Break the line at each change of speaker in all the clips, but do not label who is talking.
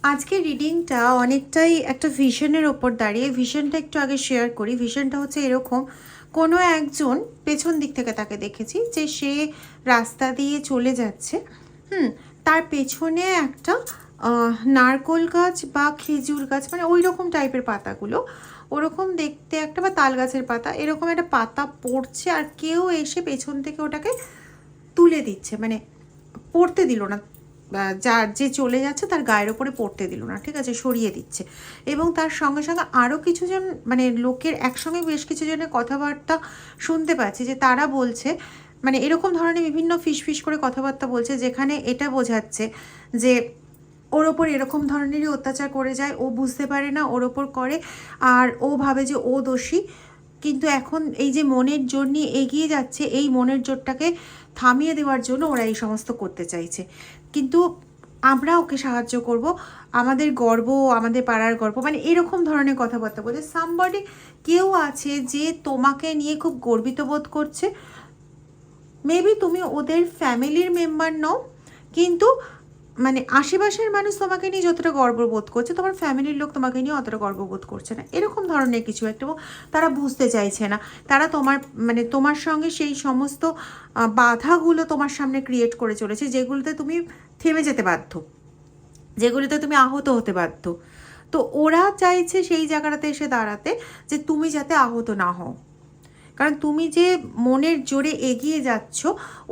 আজকের রিডিংটা অনেকটাই একটা ভিশনের ওপর দাঁড়িয়ে। ভিশনটা একটু আগে শেয়ার করি। ভিশনটা হচ্ছে এরকম, কোনো একজন পেছন দিক থেকে তাকে দেখেছি যে সে রাস্তা দিয়ে চলে যাচ্ছে। তার পেছনে একটা নারকোল গাছ বা খেজুর গাছ, মানে ওই রকম টাইপের পাতাগুলো, ওরকম দেখতে একটা, বা তাল গাছের পাতা, এরকম একটা পাতা পড়ছে, আর কেউ এসে পেছন থেকে ওটাকে তুলে দিচ্ছে, মানে পড়তে দিল না, যার যে চলে যাচ্ছে তার গায়ের ওপরে পড়তে দিল না, ঠিক আছে, সরিয়ে দিচ্ছে। এবং তার সঙ্গে সঙ্গে আরও কিছুজন, মানে লোকের একসঙ্গে বেশ কিছু জনের কথাবার্তা শুনতে পাচ্ছি, যে তারা বলছে, মানে এরকম ধরনের বিভিন্ন ফিস করে কথাবার্তা বলছে, যেখানে এটা বোঝাচ্ছে যে ওর ওপর এরকম ধরনেরই অত্যাচার করে যায়, ও বুঝতে পারে না ওর ওপর করে, আর ও ভাবে যে ও দোষী। কিন্তু এখন এই যে মনের জোর নিয়ে এগিয়ে যাচ্ছে, এই মনের জোরটাকে থামিয়ে দেওয়ার জন্য ওরা এই সমস্ত করতে চাইছে। কিন্তু আমরা ওকে সাহায্য করব, আমাদের গর্ব, আমাদের পাড়ার গর্ব, মানে এরকম ধরনের কথাবার্তা বলছে। সামবডি, কেউ আছে যে তোমাকে নিয়ে খুব গর্বিত বোধ করছে। মেবি তুমি ওদের ফ্যামিলির মেম্বার নও, কিন্তু মানে আশেপাশের মানুষ তোমাকে নিয়ে যতটা গর্ববোধ করছে, তোমার ফ্যামিলির লোক তোমাকে নিয়ে অতটা গর্ববোধ করছে না, এরকম ধরনের কিছু একটা। তারা বুঝতে চাইছে না, তারা তোমার, মানে তোমার সঙ্গে সেই সমস্ত বাধাগুলো তোমার সামনে ক্রিয়েট করে চলেছে, যেগুলোতে তুমি থেমে যেতে বাধ্য, যেগুলোতে তুমি আহত হতে বাধ্য। তো ওরা চাইছে সেই জায়গাটাতে এসে দাঁড়াতে, যে তুমি যাতে আহত না হও। কারণ তুমি যে মনের জোরে এগিয়ে যাচ্ছ,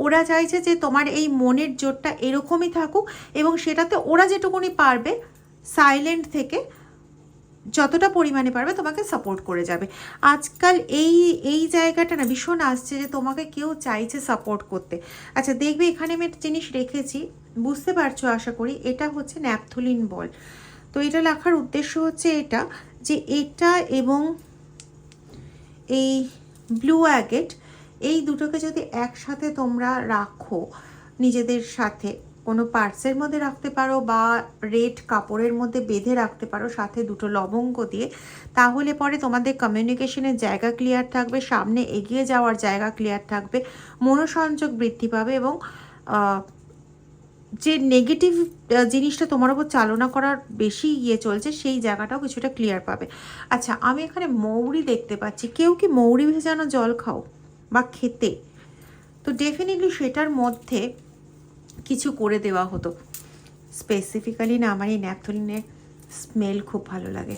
ওরা চাইছে যে তোমার এই মনের জোরটা এরকমই থাকুক, এবং সেটাতে ওরা যেটুকুনি পারবে সাইলেন্ট থেকে যতটা পরিমাণে পারবে তোমাকে সাপোর্ট করে যাবে। আজকাল এই এই জায়গাটা না ভীষণ আসছে, যে তোমাকে কেউ চাইছে সাপোর্ট করতে। আচ্ছা দেখবে, এখানে আমি একটা জিনিস রেখেছি, বুঝতে পারছো আশা করি, এটা হচ্ছে ন্যাপথলিন বল। তো এটা লেখার উদ্দেশ্য হচ্ছে এটা, যে এটা এবং এই ব্লু অ্যাগেট, এই দুটোকে যদি একসাথে তোমরা রাখো নিজেদের সাথে, কোনো পার্সের মধ্যে রাখতে পারো, বা রেড কাপড়ের মধ্যে বেঁধে রাখতে পারো সাথে দুটো লবঙ্গ দিয়ে, তাহলে পরে তোমাদের কমিউনিকেশনের জায়গা ক্লিয়ার থাকবে, সামনে এগিয়ে যাওয়ার জায়গা ক্লিয়ার থাকবে, মনোসংযোগ বৃদ্ধি পাবে, এবং যে নেগেটিভ জিনিসটা তোমার ওপর চালনা করার বেশি ইয়ে চলছে, সেই জায়গাটাও কিছুটা ক্লিয়ার পাবে। আচ্ছা, আমি এখানে মৌরি দেখতে পাচ্ছি। কেউ কি মৌরি ভেজানো জল খাও বা খেতে? তো ডেফিনেটলি সেটার মধ্যে কিছু করে দেওয়া হতো। স্পেসিফিক্যালি না, আমার এই ন্যাপথলিনের স্মেল খুব ভালো লাগে,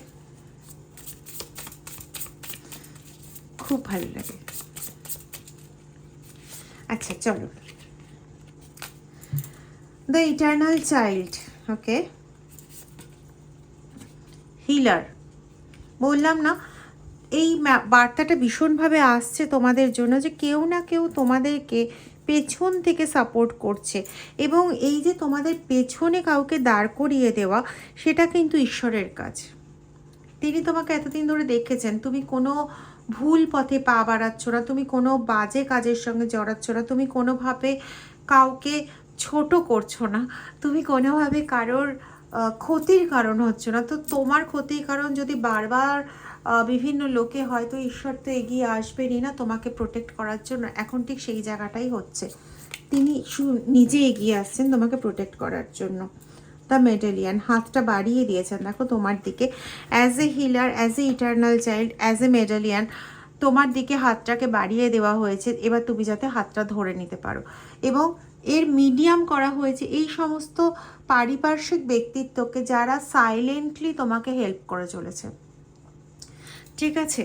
খুব ভালো লাগে। আচ্ছা চলো, the eternal child, okay, healer. বললাম না, এই বার্তাটা ভীষণভাবে আসছে তোমাদের জন্য, যে কেউ না কেউ তোমাদেরকে পেছন থেকে সাপোর্ট করছে, এবং এই যে তোমাদের পেছনে কাউকে দাঁড় করিয়ে দেওয়া, সেটা কিন্তু ঈশ্বরের কাজ। তিনি তোমাকে এতদিন ধরে দেখেছেন, তুমি কোনো ভুল পথে পা বাড়াচ্ছ না, তুমি কোনো বাজে কাজের সঙ্গে জড়াচ্ছ না, তুমি কোনোভাবে কাউকে ছোট করছো না, তুমি কোনোভাবে কারোর ক্ষতির কারণ হচ্ছে না। তো তোমার ক্ষতির কারণ যদি বারবার বিভিন্ন লোকে, হয়তো ঈশ্বর তো এগিয়ে আসবেনই না তোমাকে প্রোটেক্ট করার জন্য। এখন ঠিক সেই জায়গাটাই হচ্ছে, তিনি নিজে এগিয়ে আসছেন তোমাকে প্রোটেক্ট করার জন্য। দ্য মেডালিয়ান হাতটা বাড়িয়ে দিয়েছেন দেখো তোমার দিকে, as a healer, as a eternal child, as a medallion, তোমার দিকে হাতটাকে বাড়িয়ে দেওয়া হয়েছে। এবার তুমি যাতে হাতটা ধরে নিতে পারো, এবং এর মিডিয়াম করা হয়েছে এই সমস্ত পারিপার্শ্বিক ব্যক্তিত্বকে, যারা সাইলেন্টলি তোমাকে হেল্প করে চলেছে, ঠিক আছে?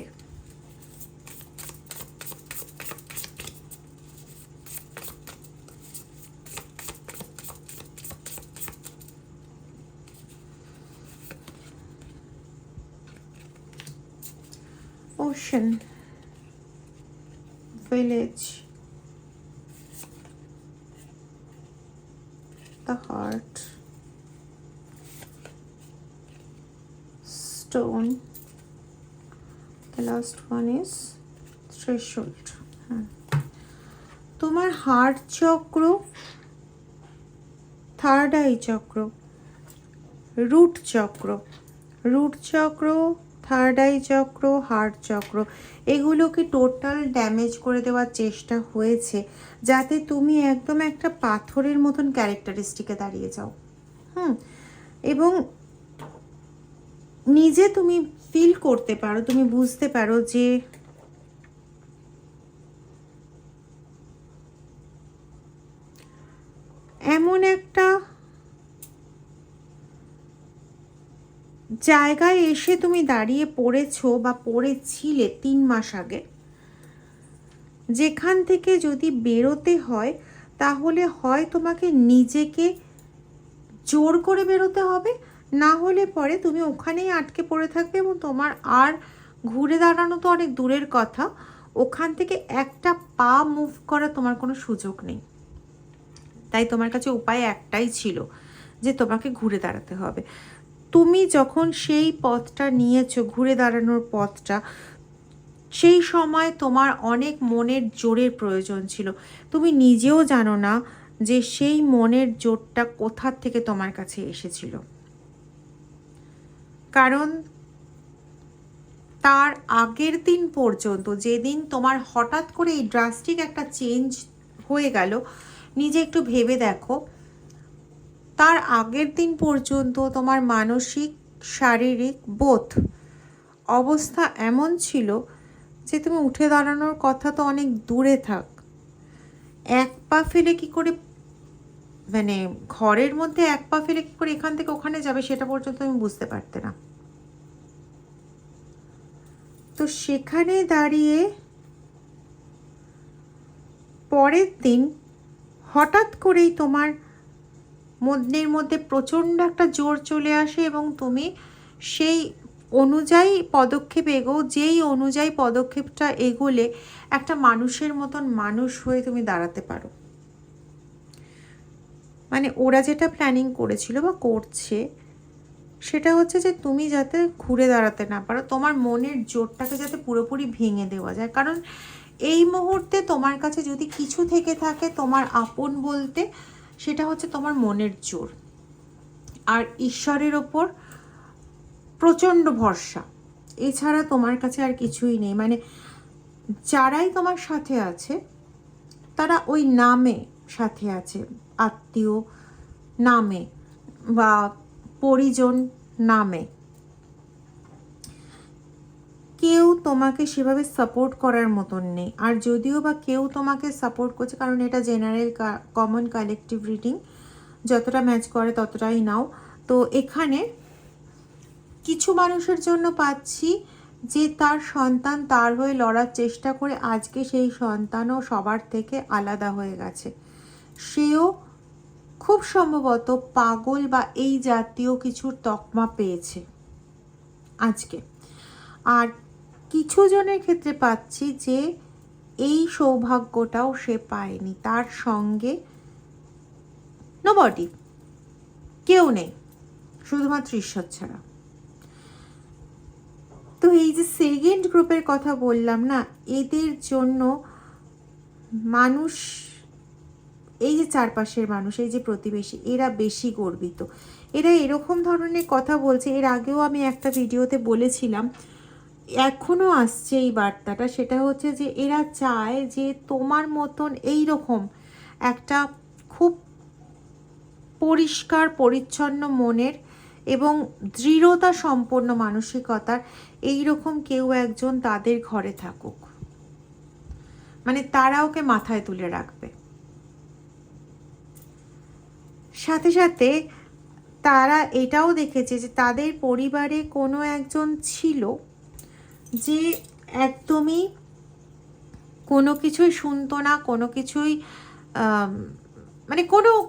Ocean, village, the heart, stone, the last one is threshold. তোমার হার্ট চক্র, থার্ড আই চক্র, রুট চক্র, থার্ড আই চক্র, হার্ট চক্র, এগুলোকে টোটাল ড্যামেজ করে দেওয়ার চেষ্টা হয়েছে, যাতে তুমি একদম একটা পাথরের মতন ক্যারেক্টারিস্টিকে দাঁড়িয়ে যাও। এবং নিজে তুমি ফিল করতে পারো, তুমি বুঝতে পারো যে এমন একটা জায়গায় এসে তুমি দাঁড়িয়ে পড়েছো বা পড়েছিলে 3 মাস আগে, যেখান থেকে যদি বেরোতে হয় তাহলে হয় তোমাকে নিজেকে জোর করে বেরোতে হবে, না হলে পরে তুমি ওখানেই আটকে পড়ে থাকবে এবং তোমার আর ঘুরে দাঁড়ানো তো অনেক দূরের কথা, ওখান থেকে একটা পা মুভ করা তোমার কোনো সুযোগ নেই। তাই তোমার কাছে উপায় একটাই ছিল যে তোমাকে ঘুরে দাঁড়াতে হবে। তুমি যখন সেই পথটা নিয়েছো, ঘুরে দাঁড়ানোর পথটা, সেই সময় তোমার অনেক মনের জোরের প্রয়োজন ছিল। তুমি নিজেও জানো না যে সেই মনের জোরটা কোথা থেকে তোমার কাছে এসেছিল, কারণ তার আগের দিন পর্যন্ত, যেদিন তোমার হঠাৎ করে এই ড্রাস্টিক একটা চেঞ্জ হয়ে গেল, নিজে একটু ভেবে দেখো, তার আগের দিন পর্যন্ত তোমার মানসিক শারীরিক বোধ অবস্থা এমন ছিল যে তুমি উঠে দাঁড়ানোর কথা তো অনেক দূরে থাক, এক পা ফেলে কি করে, মানে ঘরের মধ্যে এক পা ফেলে কি করে এখান থেকে ওখানে যাবে সেটা পর্যন্ত তুমি বুঝতে পারতে না। তো সেখানে দাঁড়িয়ে পরের দিন হঠাৎ করেই তোমার মনের মধ্যে প্রচণ্ড একটা জোর চলে আসে এবং তুমি সেই অনুযায়ী পদক্ষেপ এগো, যেই অনুযায়ী পদক্ষেপটা এগোলে একটা মানুষের মতন মানুষ হয়ে তুমি দাঁড়াতে পারো। মানে ওরা যেটা প্ল্যানিং করেছিল বা করছে সেটা হচ্ছে যে তুমি যাতে ঘুরে দাঁড়াতে না পারো, তোমার মনের জোরটাকে যাতে পুরোপুরি ভেঙে দেওয়া যায়। কারণ এই মুহূর্তে তোমার কাছে যদি কিছু থেকে থাকে তোমার আপন বলতে, সেটা হচ্ছে তোমার মনের জোর আর ঈশ্বরের ওপর প্রচণ্ড ভরসা, এছাড়া তোমার কাছে আর কিছুই নেই। মানে যারাই তোমার সাথে আছে তারা ওই নামে সাথে আছে, আত্মীয় নামে বা পরিজন নামে, কেউ তোমাকে সেভাবে সাপোর্ট করার মতন নেই। আর যদিও বা কেউ তোমাকে সাপোর্ট করছে, কারণ এটা জেনারেল কমন কালেকটিভ রিডিং, যতটা ম্যাচ করে ততটাই নাও। তো এখানে কিছু মানুষের জন্য পাচ্ছি যে তার সন্তান তার হয়ে লড়ার চেষ্টা করে আজকে সেই সন্তানও সবার থেকে আলাদা হয়ে গেছে, সেও খুব সম্ভবত পাগল বা এই জাতীয় কিছুর তকমা পেয়েছে আজকে। আর কিছু জনের ক্ষেত্রে পাচ্ছি যে এই সৌভাগ্যটাও সে পায়নি, তার সঙ্গে নোবডি, কেউ নেই, শুধুমাত্র ঈশ্বর ছাড়া। তো এই যে সেকেন্ড গ্রুপের কথা বললাম না, এদের জন্য মানুষ, এই যে চারপাশের মানুষ, এই যে প্রতিবেশী, এরা বেশি গর্বিত। এরা এরকম ধরনের কথা বলছে, এর আগেও আমি একটা ভিডিওতে বলেছিলাম, এখনও আসছে এই বার্তাটা, সেটা হচ্ছে যে এরা চায় যে তোমার মতন এই রকম একটা খুব পরিষ্কার পরিচ্ছন্ন মনের এবং দৃঢ়তা সম্পন্ন মানসিকতার এই রকম কেউ একজন তাদের ঘরে থাকুক, মানে তারা ওকে মাথায় তুলে রাখবে। সাথে সাথে তারা এটাও দেখেছে যে তাদের পরিবারে কোনো একজন ছিল যে একদমই কোনো কিছুই শুনতো না, কোনো কিছুই মানে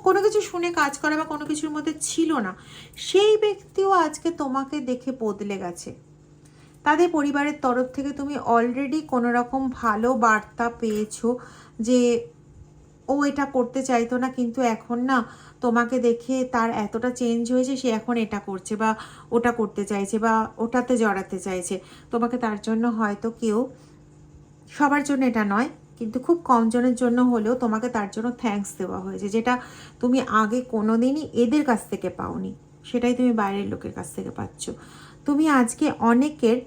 কোনো কিছু শুনে কাজ করা বা কোনো কিছুর মধ্যে ছিল না, সেই ব্যক্তিও আজকে তোমাকে দেখে বদলে গেছে। তাদের পরিবারের তরফ থেকে তুমি অলরেডি কোনো রকম ভালো বার্তা পেয়েছো যে ও এটা করতে চাইতো না, কিন্তু এখন না তোমাকে দেখে তার এতটা চেঞ্জ হয়েছে, সে এখন এটা করছে বা ওটা করতে চাইছে বা ওটাতে জড়াতে চাইছে। তোমাকে তার জন্য হয়তো কেউ, সবার জন্য এটা নয় কিন্তু খুব কম জনের জন্য হলেও তোমাকে তার জন্য থ্যাঙ্কস দেওয়া হয়েছে, যেটা তুমি আগে কোনো দিনই এদের কাছ থেকে পাওনি, সেটাই তুমি বাইরের লোকের কাছ থেকে পাচ্ছ। তুমি আজকে অনেকের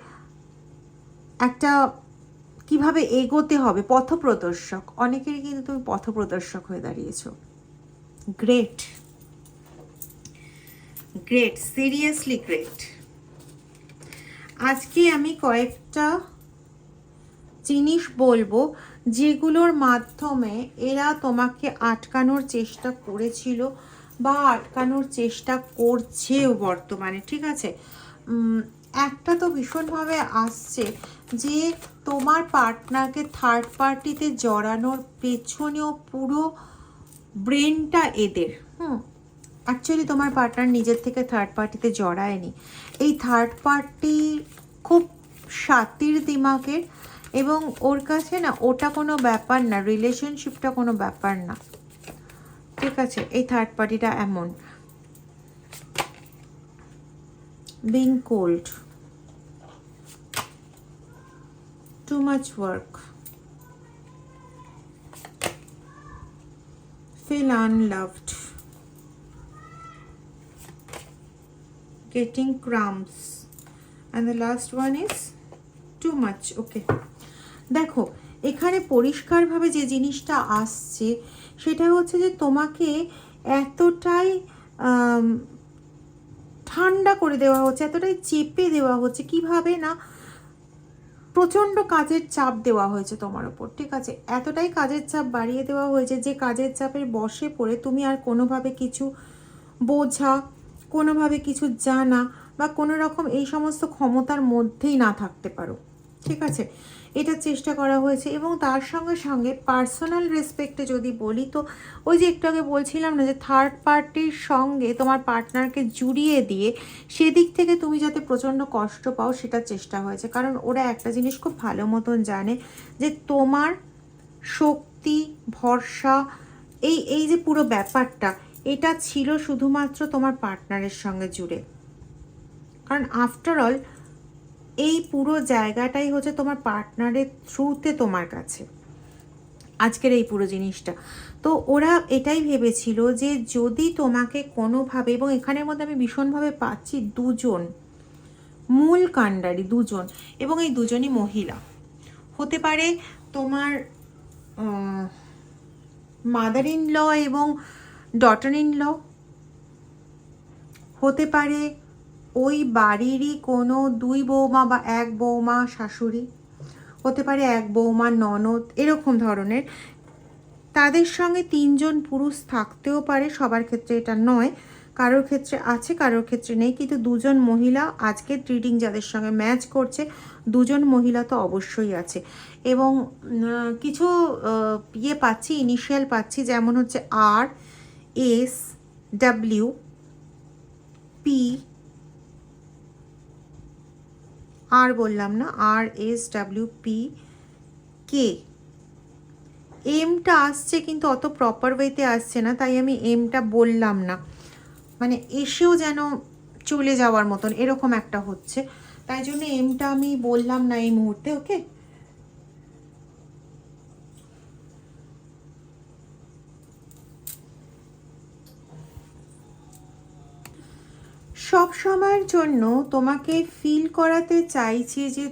একটা কিভাবে এগোতে হবে পথপ্রদর্শক, অনেকেরই কিন্তু তুমি পথপ্রদর্শক হয়ে দাঁড়িয়েছো। Great, great, seriously great. আজকে আমি কয়েকটা জিনিস বলবো যেগুলোর মাধ্যমে এরা তোমাকে আটকানোর চেষ্টা করেছিল বা আটকানোর চেষ্টা করছেও বর্তমানে, ঠিক আছে। একটা তো ভীষণভাবে আসছে যে তোমার পার্টনারকে থার্ড পার্টিতে জড়ানোর পেছনেও পুরো ব্রেনটা এদের। অ্যাকচুয়ালি তোমার পার্টনার নিজের থেকে থার্ড পার্টিতে জড়ায়নি। এই থার্ড পার্টি খুব সাতির দিমাগের, এবং ওর কাছে না ওটা কোনো ব্যাপার না, রিলেশনশিপটা কোনো ব্যাপার না, ঠিক আছে। এই থার্ড পার্টিটা এমন being cold, too much work, feel unloved, getting crumbs, and the last one is too much. Okay, দেখো এখানে পরিষ্কারভাবে যে জিনিসটা আসছে সেটা হচ্ছে যে তোমাকে এতটাই ঠান্ডা করে দেওয়া হচ্ছে, এতটাই চেপে দেওয়া হচ্ছে, কিভাবে না প্রচণ্ড কাজের চাপ দেওয়া হয়েছে তোমার ওপর, ঠিক আছে। এতটাই কাজের চাপ বাড়িয়ে দেওয়া হয়েছে যে কাজের চাপের বশে পড়ে তুমি আর কোনোভাবে কিছু বোঝা, কোনোভাবে কিছু জানা বা কোনো রকম এই সমস্ত ক্ষমতার মধ্যেই না থাকতে পারো, ঠিক আছে। এটা চেষ্টা করা হয়েছে। এবং তার সঙ্গে সঙ্গে পার্সোনাল রেসপেক্টে যদি বলি, তো ওই যে একটু আগে বলছিলাম না যে থার্ড পার্টির সঙ্গে তোমার পার্টনারকে জুড়িয়ে দিয়ে সেদিক থেকে তুমি যাতে প্রচণ্ড কষ্ট পাও সেটার চেষ্টা হয়েছে। কারণ ওরা একটা জিনিস খুব ভালো মতন জানে যে তোমার শক্তি, ভরসা, এই যে পুরো ব্যাপারটা এটা ছিল শুধুমাত্র তোমার পার্টনারের সঙ্গে জুড়ে। কারণ আফটার অল এই পুরো জায়গাটাই হচ্ছে তোমার পার্টনারের থ্রুতে তোমার কাছে আজকের এই পুরো জিনিসটা। তো ওরা এটাই ভেবেছিল যে যদি তোমাকে কোনোভাবে, এবং এখানের মধ্যে আমি ভীষণভাবে পাচ্ছি দুজন মূল কাণ্ডারি, দুজন, এবং এই দুজনই মহিলা হতে পারে। তোমার মাদার ইন ল এবং ডটার ইন ল হতে পারে, ওই বাড়িরই কোনো দুই বৌমা বা এক বৌমা শাশুড়ি হতে পারে, এক বৌমা ননদ, এরকম ধরনের। তাদের সঙ্গে তিনজন পুরুষ থাকতেও পারে, সবার ক্ষেত্রে এটা নয়, কারোর ক্ষেত্রে আছে কারোর ক্ষেত্রে নেই, কিন্তু দুজন মহিলা আজকের ট্রিডিং যাদের সঙ্গে ম্যাচ করছে, দুজন মহিলা তো অবশ্যই আছে। এবং কিছু ইয়ে পাচ্ছি, ইনিশিয়াল পাচ্ছি, যেমন হচ্ছে RSWP, আর বললাম না, RSWP কে এমটা আসছে, কিন্তু অত প্রপার ওয়েতে আসছে না, তাই আমি এমটা বললাম না, মানে এসেও যেন চলে যাওয়ার মতন এরকম একটা হচ্ছে, তাই জন্য এমটা আমি বললাম না এই মুহূর্তে। ওকে, সব সময়ের জন্য তোমাকে ফিল করাতে চাইছি যে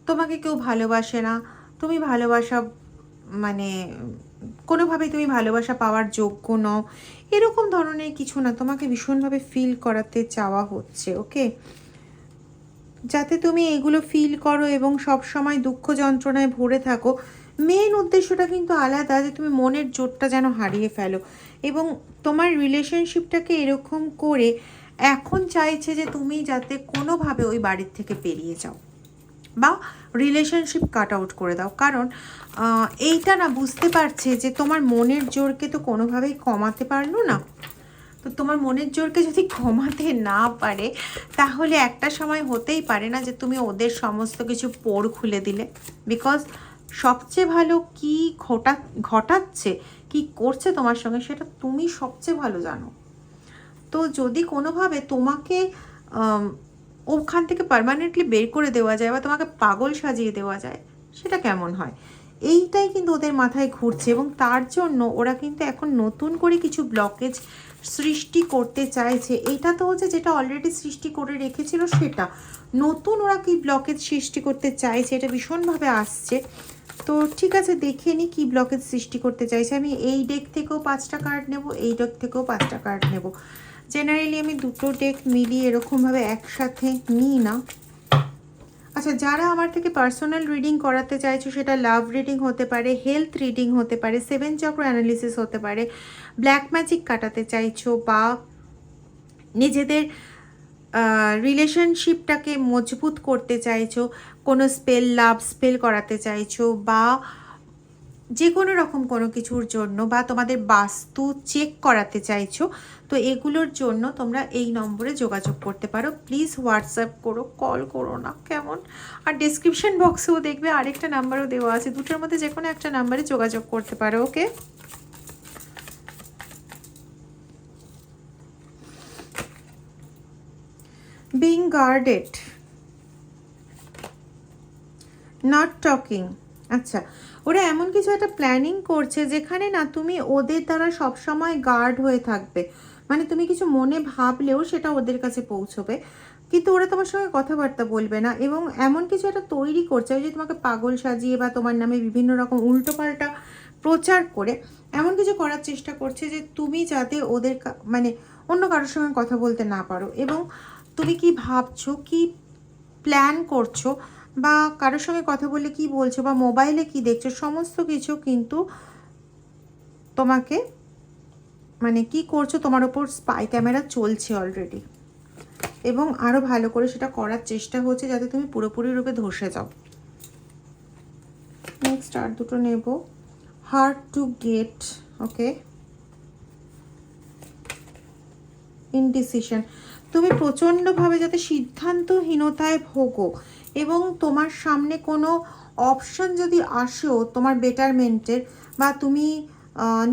তোমাকে কেউ ভালোবাসে না, তুমি ভালোবাসা মানে কোনোভাবেই তুমি ভালোবাসা পাওয়ার যোগ্য নও, এরকম ধরনের কিছু না, তোমাকে ভীষণভাবে ফিল করাতে চাওয়া হচ্ছে। ওকে, যাতে তুমি এগুলো ফিল করো এবং সব সময় দুঃখ যন্ত্রণায় ভরে থাকো। মেন উদ্দেশ্যটা কিন্তু আলাদা, যে তুমি মনের জোরটা যেন হারিয়ে ফেলো, এবং তোমার রিলেশনশিপটাকে এরকম করে এখন চাইছে যে তুমি যাতে কোনোভাবে ওই বাড়ির থেকে বেরিয়ে যাও বা রিলেশনশিপ কাট আউট করে দাও। কারণ এইটা না বুঝতে পারছে যে তোমার মনের জোরকে তো কোনোভাবেই কমাতে পারলো না। তো তোমার মনের জোরকে যদি কমাতে না পারে, তাহলে একটা সময় হতেই পারে না যে তুমি ওদের সমস্ত কিছু পোর খুলে দিলে। বিকজ সবচেয়ে ভালো কি ঘটাচ্ছে, কি করছে তোমার সঙ্গে, সেটা তুমি সবচেয়ে ভালো জানো। তো যদি কোনোভাবে তোমাকে ওখান থেকে পার্মানেন্টলি বের করে দেওয়া যায় বা তোমাকে পাগল সাজিয়ে দেওয়া যায়, সেটা কেমন হয়, এইটাই কিন্তু ওদের মাথায় ঘুরছে। এবং তার জন্য ওরা কিন্তু এখন নতুন করে কিছু ব্লকেজ সৃষ্টি করতে চাইছে। এইটা তো হচ্ছে যেটা অলরেডি সৃষ্টি করে রেখেছিল, সেটা নতুন ওরা কি ব্লকেজ সৃষ্টি করতে চাইছে, এটা ভীষণভাবে আসছে। তো ঠিক আছে, দেখে নি কী ব্লকেজ সৃষ্টি করতে চাইছে। আমি এই ডেক থেকেও 5টা কার্ড নেব, এই ডেক থেকেও 5টা কার্ড নেব। জেনারেলি আমি দুটো ডেক মিলিয়ে এরকমভাবে একসাথে নিই না, আচ্ছা, যারা আমার থেকে পার্সোনাল রিডিং করাতে চাইছো, সেটা লাভ রিডিং হতে পারে, হেলথ রিডিং হতে পারে, 7 চক্র অ্যানালিসিস হতে পারে, ব্ল্যাক ম্যাজিক কাটাতে চাইছো, বা নিজেদের রিলেশনশিপটাকে মজবুত করতে চাইছো, কোনো স্পেল, লাভ স্পেল করাতে চাইছো, বা যে কোনো রকম কোনো কিছুর জন্য, বা তোমাদের বাস্তু চেক করাতে চাইছো, তো এগুলোর জন্য তোমরা এই নম্বরে যোগাযোগ করতে পারো। প্লিজ হোয়াটসঅ্যাপ করো, কল করো না, কেমন? আর ডেসক্রিপশন বক্সেও দেখবে আরেকটা নাম্বারও দেওয়া আছে, দুটোর মধ্যে যে কোনো একটা নাম্বারে যোগাযোগ করতে পারো। ওকে, বিং গার্ডেড, নট টকিং। আচ্ছা, ওরা এমন কিছু একটা প্ল্যানিং করছে যেখানে না তুমি ওদের দ্বারা সবসময় গার্ড হয়ে থাকবে, মানে তুমি কিছু মনে ভাবলেও সেটা ওদের কাছে পৌঁছবে, কিন্তু ওরা তোমার সঙ্গে কথাবার্তা বলবে না, এবং এমন কিছু একটা তৈরি করছে ওই যে তোমাকে পাগল সাজিয়ে বা তোমার নামে বিভিন্ন রকম উল্টোপাল্টা প্রচার করে এমন কিছু করার চেষ্টা করছে যে তুমি যাতে ওদের মানে অন্য কারোর সঙ্গে কথা বলতে না পারো, এবং তুমি কি ভাবছো, কি প্ল্যান করছো, বা কারোর সঙ্গে কথা বললে কি বলছো, বা মোবাইলে কি দেখছো, সমস্ত কিছু কিন্তু তোমাকে মানে কি করছো, তোমার ওপর স্পাই ক্যামেরা চলছে অলরেডি, এবং আরও ভালো করে সেটা করার চেষ্টা হচ্ছে যাতে তুমি পুরোপুরি রূপে ধসে যাও। নেক্সট আর দুটো নেব, hard to get, okay, indecision. তুমি প্রচণ্ডভাবে যাতে সিদ্ধান্তহীনতায় ভোগো, এবং তোমার সামনে কোনো অপশন যদি আসেও তোমার বেটারমেন্টের, বা তুমি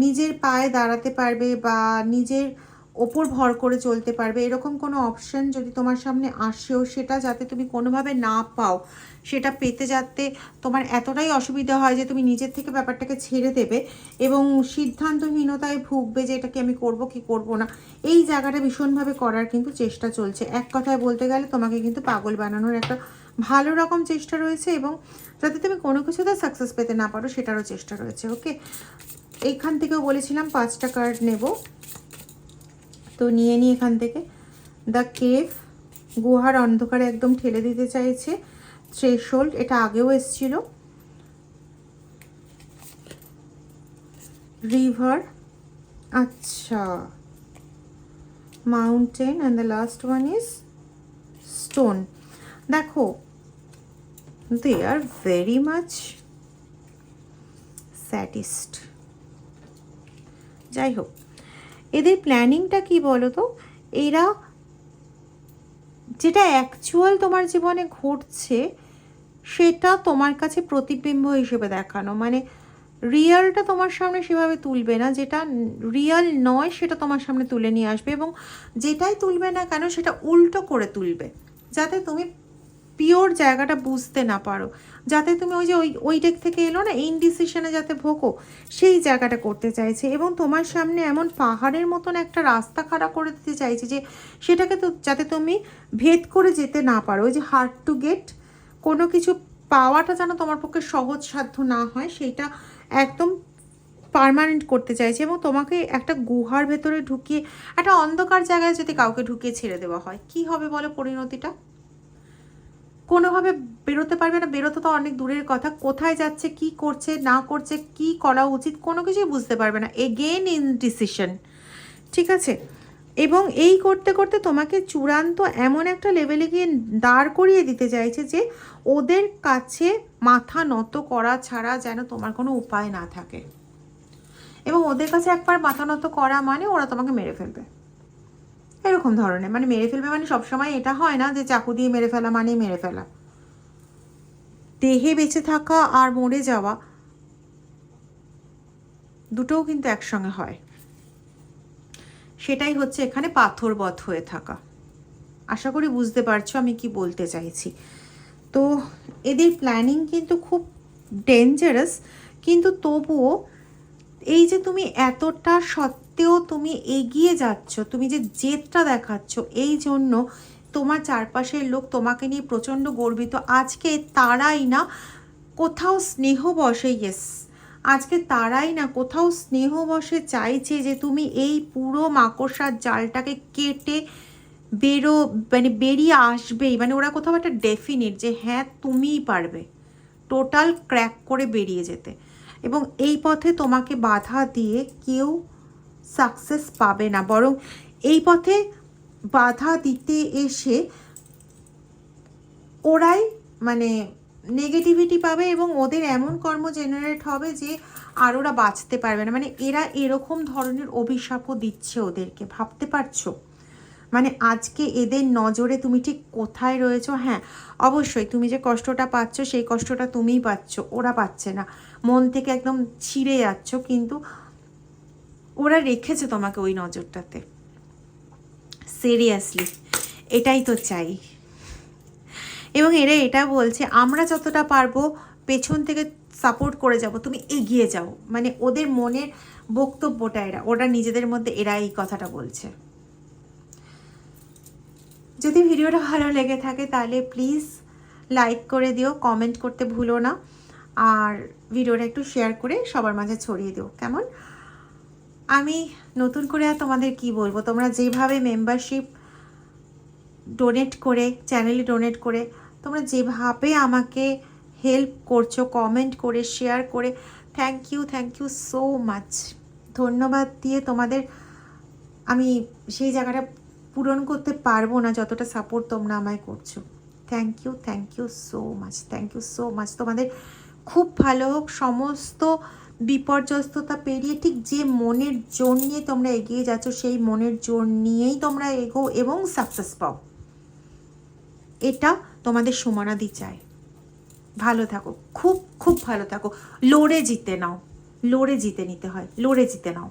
নিজের পায়ে দাঁড়াতে পারবে বা নিজের ওপর ভর করে চলতে পারবে, এরকম কোনো অপশন যদি তোমার সামনে আসেও সেটা যাতে তুমি কোনোভাবে না পাও, সেটা পেতে যাতে তোমার এতটাই অসুবিধা হয় যে তুমি নিজের থেকে ব্যাপারটাকে ছেড়ে দেবে এবং সিদ্ধান্তহীনতায় ভুগবে যে এটাকে আমি করব কি করব না, এই জায়গাটা ভীষণভাবে করার কিন্তু চেষ্টা চলছে। এক কথায় বলতে গেলে তোমাকে কিন্তু পাগল বানানোর একটা ভালো রকম চেষ্টা রয়েছে, এবং যাতে তুমি কোনো কিছুতে সাকসেস পেতে না পারো সেটারও চেষ্টা রয়েছে। ওকে, এইখান থেকেও বলেছিলাম 5টা কার্ড নেব, তো নিয়ে নিই এখান থেকে। দ্য কেভ, গুহার অন্ধকারে একদম ঠেলে দিতে চাইছে। থ্রেশহোল্ড, এটা আগেও এসেছিল। রিভার, আচ্ছা, mountain, and the last one is stone. দেখো, দে আর ভেরি মাচ স্যাডিস্ট। যাই হোক, এদের প্ল্যানিংটা কি বলো তো, এরা যেটা অ্যাকচুয়াল তোমার জীবনে ঘটছে সেটা তোমার কাছে প্রতিবিম্ব হিসেবে দেখানো, মানে রিয়েলটা তোমার সামনে সেভাবে তুলবে না, যেটা রিয়েল নয় সেটা তোমার সামনে তুলে নিয়ে আসবে, এবং যেটাই তুলবে না কেন সেটা উল্টো করে তুলবে যাতে তুমি পিওর জায়গাটা বুঝতে না পারো, যাতে তুমি ওই যে ওই ডেক থেকে এলো না, ইনডিসিশনে যাতে ভোগো, সেই জায়গাটা করতে চাইছে, এবং তোমার সামনে এমন পাহাড়ের মতন একটা রাস্তা খাড়া করে দিতে চাইছে যে সেটাকে তো যাতে তুমি ভেদ করে যেতে না পারো, ওই যে হার্ড টু গেট, কোনো কিছু পাওয়াটা যেন তোমার পক্ষে সহজ সাধ্য না হয়, সেইটা একদম পার্মানেন্ট করতে চাইছে, এবং তোমাকে একটা গুহার ভেতরে ঢুকিয়ে, একটা অন্ধকার জায়গায় যদি কাউকে ঢুকিয়ে ছেড়ে দেওয়া হয় কি হবে বলো পরিণতিটা? কোনোভাবে বেরোতে পারবে না, বেরোতে তো অনেক দূরের কথা, কোথায় যাচ্ছে, কি করছে না করছে, কি করা উচিত, কোনো কিছুই বুঝতে পারবে না, এগেইন ইনডিসিশন। ঠিক আছে, এবং এই করতে করতে তোমাকে চূড়ান্ত এমন একটা লেভেলে গিয়ে দাঁড় করিয়ে দিতে চাইছে যে ওদের কাছে মাথা নত করা ছাড়া যেন তোমার কোনো উপায় না থাকে, এবং ওদের কাছে একবার মাথা নত করা মানে ওরা তোমাকে মেরে ফেলবে, এরকম ধরনের, মানে মেরে ফেলবে মানে সবসময় এটা হয় না যে চাকু দিয়ে মেরে ফেলা মানেই মেরে ফেলা, দেহে বেঁচে থাকা আর মরে যাওয়া দুটোও কিন্তু একসঙ্গে হয়, সেটাই হচ্ছে এখানে পাথরবধ হয়ে থাকা। আশা করি বুঝতে পারছো আমি কি বলতে চাইছি। তো এদের প্ল্যানিং কিন্তু খুব ডেঞ্জারাস, কিন্তু তবুও এই যে তুমি এতটা সত্ত্বেও তুমি এগিয়ে যাচ্ছ, তুমি যে জেদটা দেখাচ্ছ, এই জন্য তোমার চারপাশের লোক তোমাকে নিয়ে প্রচণ্ড গর্বিত। আজকে তারাই না কোথাও স্নেহ বসে, ইয়েস, আজকে তারাই না কোথাও স্নেহ বসে চাইছে যে তুমি এই পুরো মাকড়সার জালটাকে কেটে মানে বেরিয়ে আসবেই, মানে ওরা কোথাও একটা ডেফিনিট যে হ্যাঁ তুমিই পারবে টোটাল ক্র্যাক করে বেরিয়ে যেতে। এবং এই পথে তোমাকে বাধা দিয়ে কেউ সাকসেস পাবে না, বরং এই পথে বাধা দিতে এসে ওরাই মানে নেগেটিভিটি পাবে এবং ওদের এমন কর্ম জেনারেট হবে যে আর ওরা বাঁচতে পারবে না। মানে এরা এরকম ধরনের অভিশাপও দিচ্ছে ওদেরকে, ভাবতে পারছো? মানে আজকে এদের নজরে তুমি ঠিক কোথায় রয়েছো? হ্যাঁ অবশ্যই তুমি যে কষ্টটা পাচ্ছ সেই কষ্টটা তুমিই পাচ্ছ, ওরা পাচ্ছে না, মন থেকে একদম ছিঁড়ে যাচ্ছ, কিন্তু ওরা রেখেছে তোমাকে ওই নজরটাতে। সিরিয়াসলি এটাই তো চাই। এবং এরা এটা বলছে আমরা যতটা পারবো পেছন থেকে সাপোর্ট করে যাব, তুমি এগিয়ে যাও। মানে ওদের মনের বক্তব্যটা ওরা নিজেদের মধ্যে এরা এই কথাটা বলছে। যদি ভিডিওটা ভালো লেগে থাকে তাহলে প্লিজ লাইক করে দিও, কমেন্ট করতে ভুলো না, আর ভিডিওটা একটু শেয়ার করে সবার মাঝে ছড়িয়ে দিও, কেমন? আমি নতুন করে আর তোমাদের কি বলবো, তোমরা যেভাবে মেম্বারশিপ ডোনেট করে, চ্যানেলে ডোনেট করে, তোমরা যেভাবে আমাকে হেল্প করছো, কমেন্ট করে, শেয়ার করে, থ্যাংক ইউ সো মাচ। ধন্যবাদ দিয়ে তোমাদের আমি সেই জায়গাটা পূরণ করতে পারবো না যতটা সাপোর্ট তোমরা আমায় করছো। Thank you so much, thank you so much. তোমাদের খুব ভালো হোক, সমস্ত বিপর্যস্ততা পেরিয়ে ঠিক যে মনের জোর নিয়ে তোমরা এগিয়ে যাচ্ছ সেই মনের জোর নিয়েই তোমরা এগো এবং সাকসেস পাও, এটা তোমাদের সুমনাদি চায়। ভালো থাকো, খুব খুব ভালো থাকো, লড়ে জিতে নাও, লড়ে জিতে নিতে হয়, লড়ে জিতে নাও।